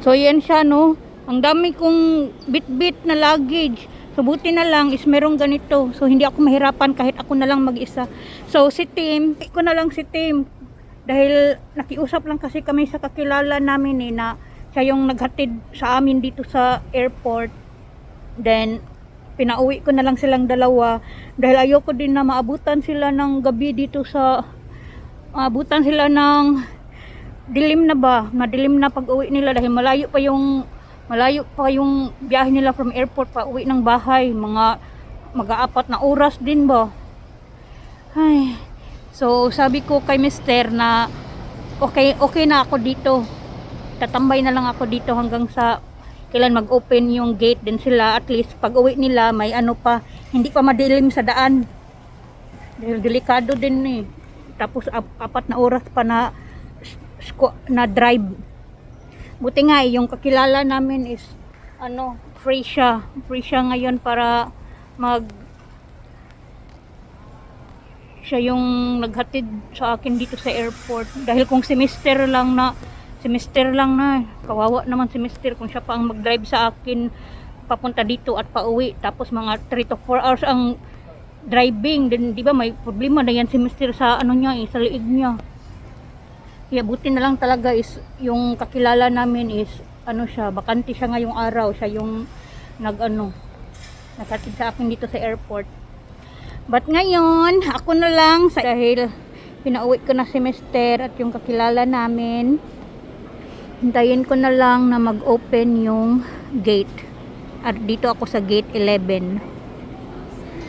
So yan siya, no. Ang dami kong bit-bit na luggage. So buti na lang is merong ganito. So hindi ako mahirapan kahit ako na lang mag-isa. So si Tim, ko na lang si Tim. Dahil nakiusap lang kasi kami sa kakilala namin na siya yung naghatid sa amin dito sa airport. Then pinauwi ko na lang silang dalawa dahil ayoko din na maabutan sila ng gabi dito sa maabutan sila ng dilim na ba, madilim na pag-uwi nila dahil malayo pa yung biyahe nila from airport pa uwi ng bahay, mag-aapat na oras din ba. Ay, so sabi ko kay mister na okay na ako dito, tatambay na lang ako dito hanggang sa kailan mag-open yung gate din sila, at least pag uwi nila may ano pa, hindi pa madilim sa daan dahil delikado din tapos 4 na oras pa na drive. Buti nga yung kakilala namin is free siya ngayon para siya yung naghatid sa akin dito sa airport dahil kung semester lang na kawawa naman semester kung siya pa ang mag-drive sa akin papunta dito at pauwi, tapos mga 3 to 4 hours ang driving din, di ba may problema na yan semester sa sa liig niya. Kaya buti na lang talaga is yung kakilala namin is siya, bakante siya ngayong araw, siya yung naghatid sa akin dito sa airport. But ngayon ako na lang dahil pinauwi ko na semester at yung kakilala namin, hintayin ko na lang na mag-open yung gate. At dito ako sa gate 11.